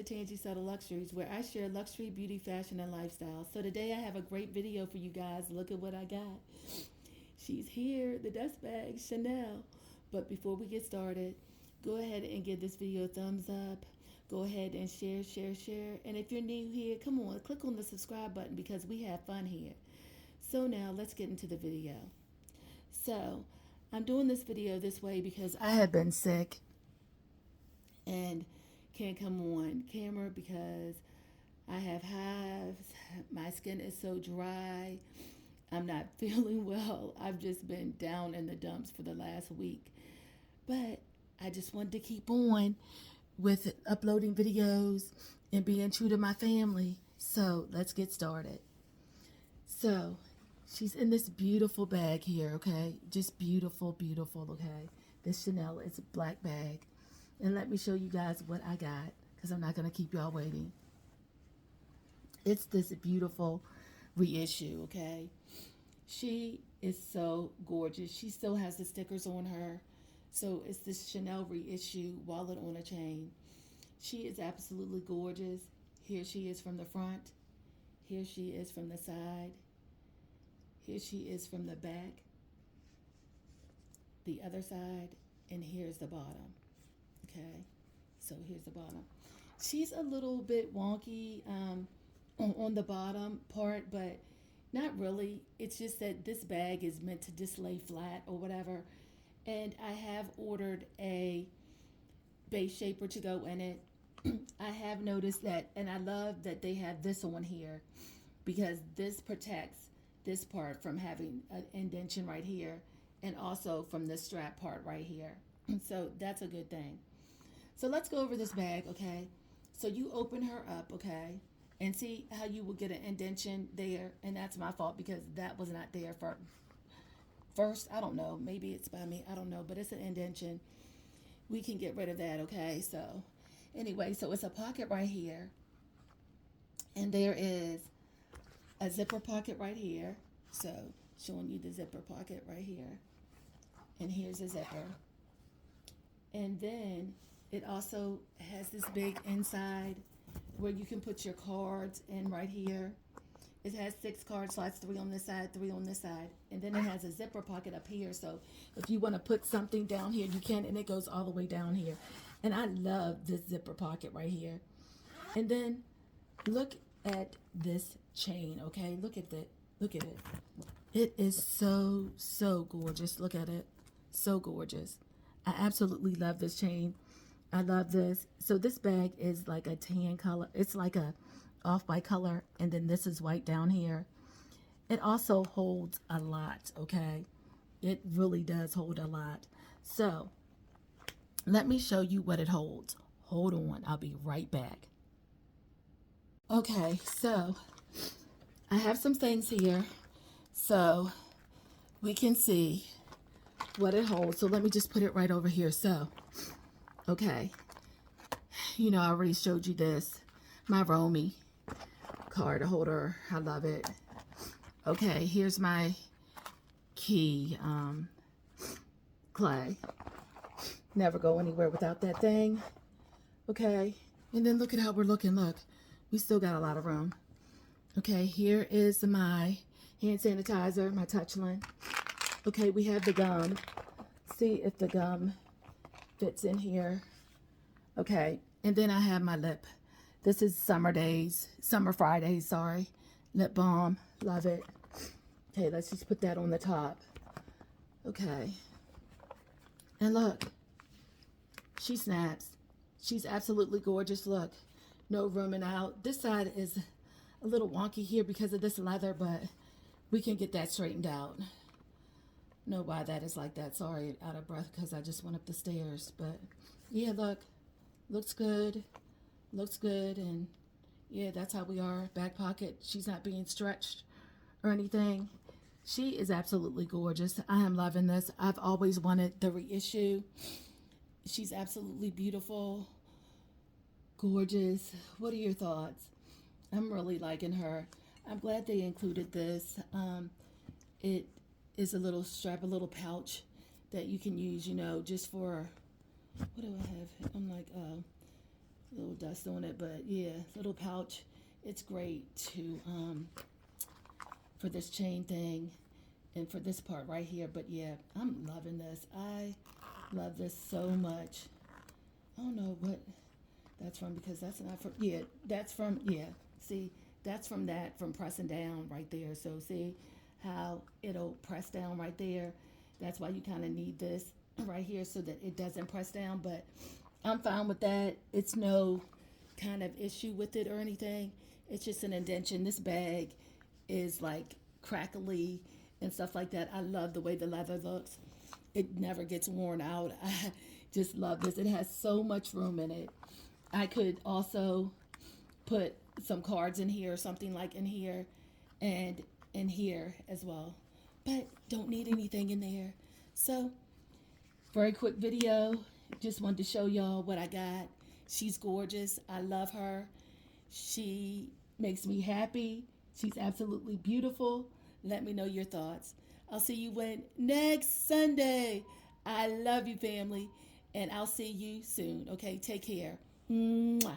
to Tangiessubtleluxuries, where I share luxury, beauty, fashion, and lifestyle. So today I have a great video for you guys. Look at what I got. She's here, the dust bag, Chanel. But before we get started, go ahead and give this video a thumbs up. Go ahead and share, share, share. And if you're new here, come on, click on the subscribe button because we have fun here. So now let's get into the video. So I'm doing this video this way because I have been sick and can't come on camera because I have hives. My skin is so dry. I'm not feeling well. I've just been down in the dumps for the last week. But I just wanted to keep on with uploading videos and being true to my family. So let's get started. So she's in this beautiful bag here, okay? Just beautiful, beautiful, okay? This Chanel is a black bag. And let me show you guys what I got because I'm not going to keep y'all waiting. It's this beautiful reissue, okay? She is so gorgeous. She still has the stickers on her. So it's this Chanel reissue wallet on a chain. She is absolutely gorgeous. Here she is from the front. Here she is from the side. Here she is from the back. The other side. And here's the bottom. Okay, so here's the bottom. She's a little bit wonky on the bottom part, but not really. It's just that this bag is meant to just lay flat or whatever. And I have ordered a base shaper to go in it. I have noticed that, and I love that they have this on here because this protects this part from having an indentation right here and also from the strap part right here. So that's a good thing. So let's go over this bag, okay? So you open her up, okay? And see how you will get an indentation there. And that's my fault because that was not there for first. I don't know. Maybe it's by me. I don't know. But it's an indentation. We can get rid of that, okay? So anyway, so it's a pocket right here. And there is a zipper pocket right here. So showing you the zipper pocket right here. And here's a zipper. And then it also has this big inside where you can put your cards in right here. It has 6 card slots, 3 on this side, 3 on this side. And then it has a zipper pocket up here. So if you want to put something down here, you can, and it goes all the way down here. And I love this zipper pocket right here. And then look at this chain, okay? Look at it. Look at it. It is so, so gorgeous. Look at it. So gorgeous. I absolutely love this chain. I love this. So this bag is like a tan color. It's like a off by color. And then this is white down here. It also holds a lot, okay? It really does hold a lot. So let me show you what it holds. Hold on. I'll be right back. Okay, so I have some things here so we can see what it holds. So let me just put it right over here. So, okay, you know, I already showed you this, my Romy card holder. I love it. Okay, here's my key clay. Never go anywhere without that thing. Okay, and then look at how we're looking. Look, we still got a lot of room. Okay, here is my hand sanitizer, my Touchland. Okay, we have the gum. See if the gum fits in here. Okay, and then I have my lip. This is Summer Fridays, sorry. Lip balm, love it. Okay, let's just put that on the top. Okay. And look, she snaps. She's absolutely gorgeous, look. No rooming out. This side is a little wonky here because of this leather, but we can get that straightened out. Know why that is like that. Sorry, out of breath because I just went up the stairs. But yeah, look, looks good. Looks good. And yeah, that's how we are. Back pocket. She's not being stretched or anything. She is absolutely gorgeous. I am loving this. I've always wanted the reissue. She's absolutely beautiful. Gorgeous. What are your thoughts? I'm really liking her. I'm glad they included this. It is a little strap, a little pouch that you can use, you know, just for, what do I have? I'm like, A little dust on it, but yeah, little pouch. It's great to for this chain thing and for this part right here. But yeah, I'm loving this. I love this so much. I don't know what that's from because that's not from, yeah, that's from, yeah, see, that's from that, from pressing down right there. So see how it'll press down right there. That's why you kind of need this right here so that it doesn't press down. But I'm fine with that. It's no kind of issue with it or anything. It's just an indention. This bag is like crackly and stuff like that. I love the way the leather looks. It never gets worn out. I just love this. It has so much room in it. I could also put some cards in here, something like in here and in here as well. But don't need anything in there. So, very quick video. Just wanted to show y'all what I got. She's gorgeous. I love her. She makes me happy. She's absolutely beautiful. Let me know your thoughts. I'll see you when next Sunday. I love you, family. And I'll see you soon. Okay, take care. Mwah.